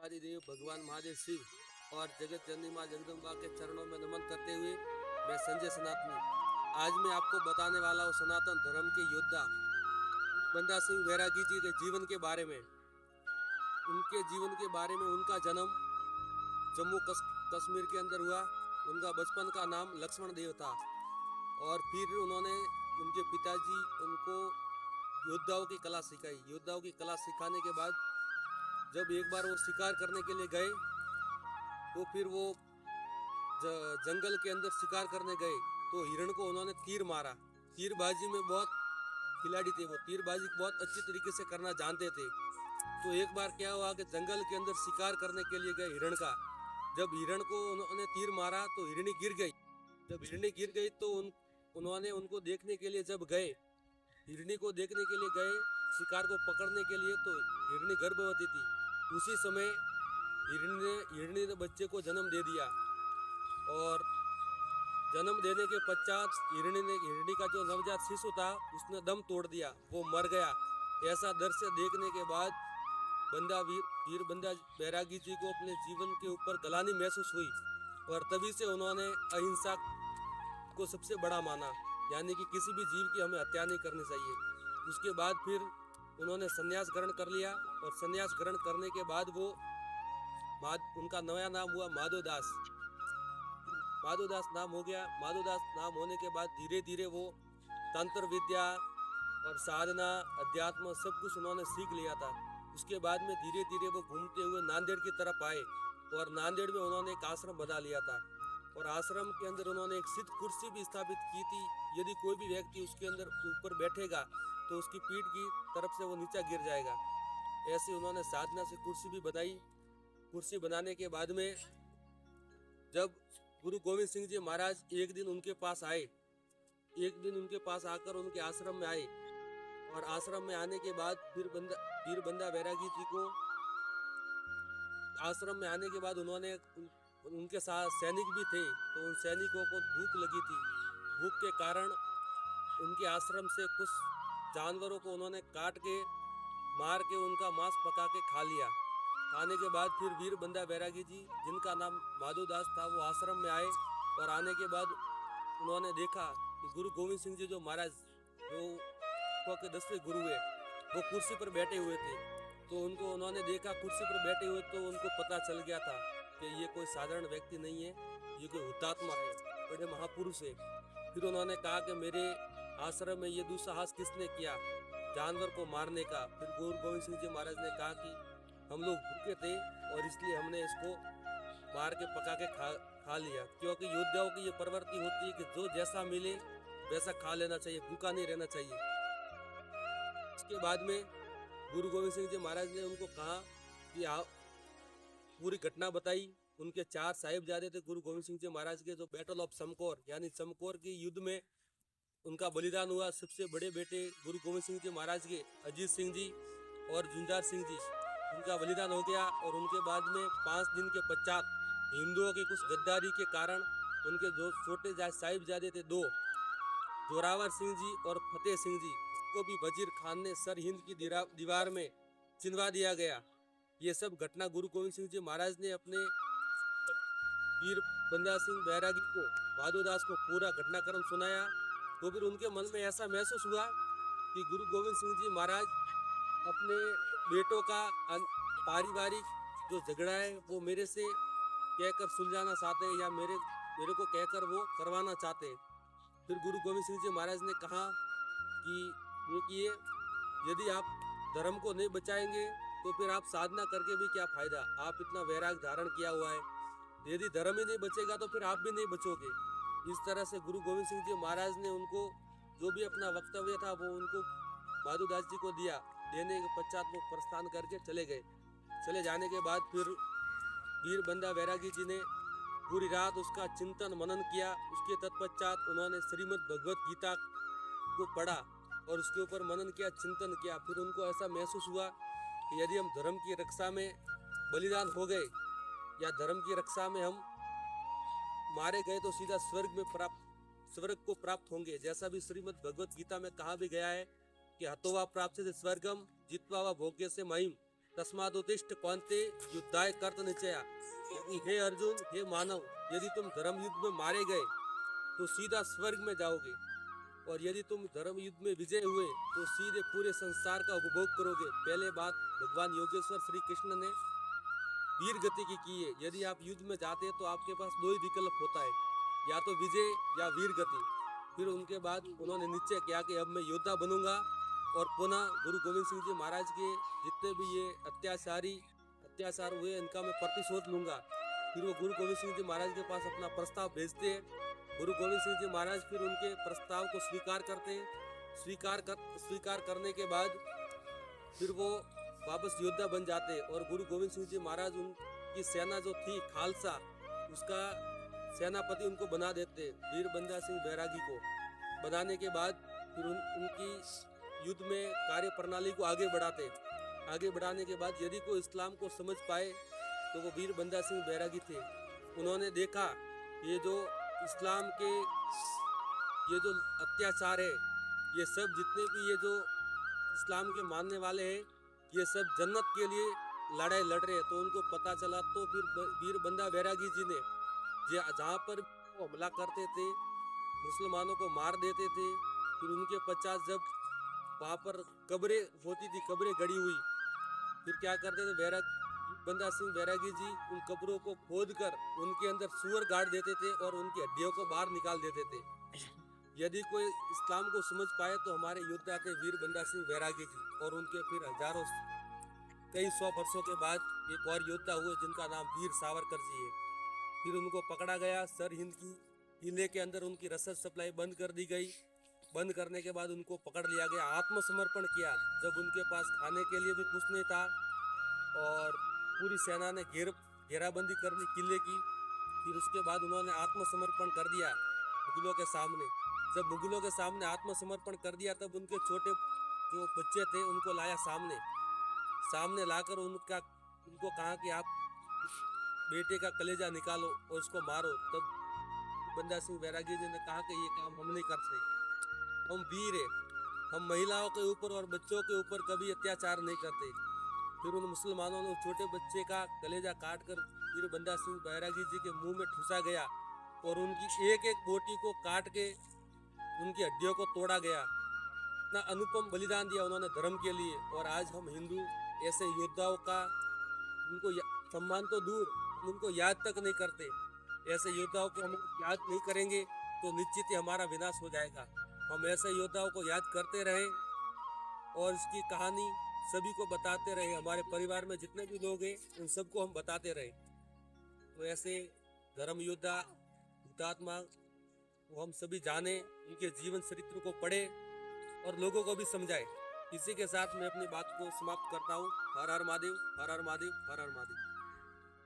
आदिदेव भगवान महादेव शिव और जगत जननी माँ जगदम्बा के चरणों में नमन करते हुए मैं संजय सनातनी आज मैं आपको बताने वाला हूँ सनातन धर्म के योद्धा बंदा सिंह बैरागी जी के जीवन के बारे में। उनके जीवन के बारे में उनका जन्म जम्मू कश्मीर के अंदर हुआ। उनका बचपन का नाम लक्ष्मण देव था और फिर उन्होंने उनके पिताजी उनको योद्धाओं की कला सिखाई। योद्धाओं की कला सिखाने के बाद जब एक बार वो शिकार करने के लिए गए तो फिर वो जंगल के अंदर शिकार करने गए तो हिरण को उन्होंने तीर मारा। तीरबाजी में बहुत खिलाड़ी थे, वो तीरबाजी बहुत अच्छी तरीके से करना जानते थे। तो एक बार क्या हुआ कि जंगल के अंदर शिकार करने के लिए गए हिरण का, जब हिरण को उन्होंने तीर मारा तो हिरणी गिर गई। जब हिरणी गिर गई तो उन्होंने उनको देखने के लिए जब गए, हिरणी को देखने के लिए गए शिकार को पकड़ने के लिए, तो हिरणी गर्भवती थी। उसी समय हिरणी ने बच्चे को जन्म दे दिया और जन्म देने के पश्चात हिरणी का जो नवजात शिशु था उसने दम तोड़ दिया, वो मर गया। ऐसा दृश्य देखने के बाद वीर बंदा बैरागी जी को अपने जीवन के ऊपर गलानी महसूस हुई और तभी से उन्होंने अहिंसा को सबसे बड़ा माना, यानी कि किसी भी जीव की हमें हत्या नहीं करनी चाहिए। उसके बाद फिर उन्होंने संन्यास ग्रहण कर लिया और संन्यास ग्रहण करने के बाद वो उनका नया नाम हुआ माधोदास। माधोदास नाम हो गया। माधोदास नाम होने के बाद धीरे धीरे वो तंत्र विद्या और साधना अध्यात्म सब कुछ उन्होंने सीख लिया था। उसके बाद में धीरे धीरे वो घूमते हुए नांदेड़ की तरफ आए और नांदेड़ में उन्होंने एक आश्रम बना लिया था और आश्रम के अंदर उन्होंने एक सिद्ध कुर्सी भी स्थापित की थी। यदि कोई भी व्यक्ति उसके अंदर ऊपर बैठेगा तो उसकी पीठ की तरफ से वो नीचा गिर जाएगा। ऐसे उन्होंने साधना से कुर्सी भी बनाई। कुर्सी बनाने के बाद में जब गुरु गोविंद सिंह जी महाराज एक दिन उनके पास आकर उनके आश्रम में आए और आश्रम में आने के बाद वीर बंदा बैरागी जी को आश्रम में आने के बाद उनके साथ सैनिक भी थे, तो उन सैनिकों को भूख लगी थी। भूख के कारण उनके आश्रम से कुछ जानवरों को उन्होंने काट के मार के उनका मांस पका के खा लिया। खाने के बाद फिर वीर बंदा बैरागी जी, जिनका नाम माधोदास था, वो आश्रम में आए और आने के बाद उन्होंने देखा कि गुरु गोविंद सिंह जी जो महाराज जो के 10वें गुरु है, वो कुर्सी पर बैठे हुए थे। तो उन्होंने देखा कुर्सी पर बैठे हुए, तो उनको पता चल गया था कि ये कोई साधारण व्यक्ति नहीं है, ये कोई हुतात्मा है, बड़े महापुरुष है। फिर उन्होंने कहा कि मेरे आश्रम में ये दुस्साहस किसने किया, जानवर को मारने का। फिर गुरु गोविंद सिंह जी महाराज ने कहा कि हम लोग भूखे थे और इसलिए हमने इसको मार के पका के खा लिया, क्योंकि योद्धाओं की ये प्रवृत्ति होती है कि जो जैसा मिले वैसा खा लेना चाहिए, भूखा नहीं रहना चाहिए। इसके बाद में गुरु गोविंद सिंह जी महाराज ने उनको कहा कि आप पूरी घटना बताई। उनके 4 साहिबजादे थे गुरु गोविंद सिंह जी महाराज के, जो बैटल ऑफ समकौर यानी समकौर के युद्ध में उनका बलिदान हुआ। सबसे बड़े बेटे गुरु गोविंद सिंह जी महाराज के अजीत सिंह जी और झुंझार सिंह जी, उनका बलिदान हो गया। और उनके बाद में 5 दिन के पश्चात हिंदुओं की कुछ गद्दारी के कारण उनके जो छोटे साहिबजादे थे 2, जोरावर सिंह जी और फतेह सिंह जी, को भी वजीर खान ने सर हिंद की दीवार में चिनवा दिया गया। ये सब घटना गुरु गोविंद सिंह जी महाराज ने अपने वीर बंदा सिंह बैरागी को, माधोदास को पूरा घटनाक्रम सुनाया। तो फिर उनके मन में ऐसा महसूस हुआ कि गुरु गोविंद सिंह जी महाराज अपने बेटों का पारिवारिक जो झगड़ा है वो मेरे से कहकर सुलझाना चाहते हैं या मेरे को कहकर वो करवाना चाहते हैं। फिर गुरु गोविंद सिंह जी महाराज ने कहा कि देखिए, यदि आप धर्म को नहीं बचाएंगे तो फिर आप साधना करके भी क्या फायदा, आप इतना वैराग धारण किया हुआ है, यदि धर्म ही नहीं बचेगा तो फिर आप भी नहीं बचोगे। इस तरह से गुरु गोविंद सिंह जी महाराज ने उनको जो भी अपना वक्तव्य था वो उनको माधोदास जी को दिया। देने के पश्चात वो प्रस्थान करके चले गए। चले जाने के बाद फिर वीर बंदा बैरागी जी ने पूरी रात उसका चिंतन मनन किया। उसके तत्पश्चात उन्होंने श्रीमद् भगवत गीता को पढ़ा और उसके ऊपर मनन किया, चिंतन किया। फिर उनको ऐसा महसूस हुआ कि यदि हम धर्म की रक्षा में बलिदान हो गए या धर्म की रक्षा में हम मारे गए तो सीधा स्वर्ग को प्राप्त होंगे। जैसा भी श्रीमद् भगवत गीता में कहा भी गया है कि हतो वा प्राप्त से स्वर्गम जित्वा वा भोग्य से महिम, तस्मादुत्तिष्ठ कौन्ते युद्धाय कर्त निश्चया। हे अर्जुन, हे मानव, यदि तुम धर्म युद्ध में मारे गए तो सीधा स्वर्ग में जाओगे, और यदि तुम धर्म युद्ध में विजय हुए तो सीधे पूरे संसार का उपभोग करोगे। पहले बात भगवान योगेश्वर श्री कृष्ण ने वीर गति की है। यदि आप युद्ध में जाते हैं तो आपके पास दो ही विकल्प होता है, या तो विजय या वीर गति। फिर उनके बाद उन्होंने निश्चय किया कि अब मैं योद्धा बनूंगा और पुनः गुरु गोविंद सिंह जी महाराज के जितने भी ये अत्याचार हुए इनका मैं प्रतिशोध लूंगा। फिर वो गुरु गोविंद सिंह जी महाराज के पास अपना प्रस्ताव भेजते हैं। गुरु गोविंद सिंह जी महाराज फिर उनके प्रस्ताव को स्वीकार करते हैं। स्वीकार करने के बाद फिर वो वापस योद्धा बन जाते, और गुरु गोविंद सिंह जी महाराज उनकी सेना जो थी खालसा, उसका सेनापति उनको बना देते, वीर बंदा सिंह बैरागी को। बनाने के बाद फिर उनकी युद्ध में कार्य प्रणाली को आगे बढ़ाने के बाद यदि कोई इस्लाम को समझ पाए तो वो वीर बंदा सिंह बैरागी थे। उन्होंने देखा ये जो इस्लाम के ये जो अत्याचार है, ये सब जितने भी ये जो इस्लाम के मानने वाले हैं, ये सब जन्नत के लिए लड़ाई लड़ रहे हैं। तो उनको पता चला, तो फिर वीर बंदा बैरागी जी ने जहाँ पर वो हमला करते थे, मुसलमानों को मार देते थे, फिर उनके पश्चात जब वहाँ पर कब्रें होती थी, कब्रें गड़ी हुई, फिर क्या करते थे बंदा सिंह बैरागी जी उन कब्रों को खोद कर उनके अंदर सूअर गाड़ देते थे और उनकी हड्डियों को बाहर निकाल देते थे। यदि कोई इस्लाम को समझ पाए तो हमारे योद्धा थे वीर बंदा सिंह बैरागी जी, और उनके फिर कई सौ वर्षों के बाद एक और योद्धा हुए जिनका नाम वीर सावरकर जी है। फिर उनको पकड़ा गया, सर हिंद की किले के अंदर उनकी रसद सप्लाई बंद कर दी गई। बंद करने के बाद उनको पकड़ लिया गया, आत्मसमर्पण किया जब उनके पास खाने के लिए भी कुछ नहीं था, और पूरी सेना ने घेराबंदी कर ली किले की। फिर उसके बाद उन्होंने आत्मसमर्पण कर दिया मुगलों के सामने। जब मुगलों के सामने आत्मसमर्पण कर दिया तब उनके छोटे जो बच्चे थे उनको लाया सामने लाकर उनको कहा कि आप बेटे का कलेजा निकालो और उसको मारो। तब बंदा सिंह बैरागी जी ने कहा कि ये काम हम नहीं करते, हम वीर है, हम महिलाओं के ऊपर और बच्चों के ऊपर कभी अत्याचार नहीं करते। फिर उन मुसलमानों ने छोटे बच्चे का कलेजा काट कर वीर बंदा सिंह बैरागी जी के मुंह में ठूसा गया, और उनकी एक एक बोटी को काट के उनकी हड्डियों को तोड़ा गया। इतना अनुपम बलिदान दिया उन्होंने धर्म के लिए। और आज हम हिंदू ऐसे योद्धाओं का उनको सम्मान तो दूर, हम उनको याद तक नहीं करते। ऐसे योद्धाओं को हम याद नहीं करेंगे तो निश्चित ही हमारा विनाश हो जाएगा। हम ऐसे योद्धाओं को याद करते रहें और इसकी कहानी सभी को बताते रहे। हमारे परिवार में जितने भी लोग हैं उन सबको हम बताते रहे। तो ऐसे धर्म योद्धा हुतात्मा वो हम सभी जाने, उनके जीवन चरित्र को पढ़े और लोगों को भी समझाए। इसी के साथ मैं अपनी बात को समाप्त करता हूँ। हर हर महादेव, हर हर महादेव, हर हर महादेव।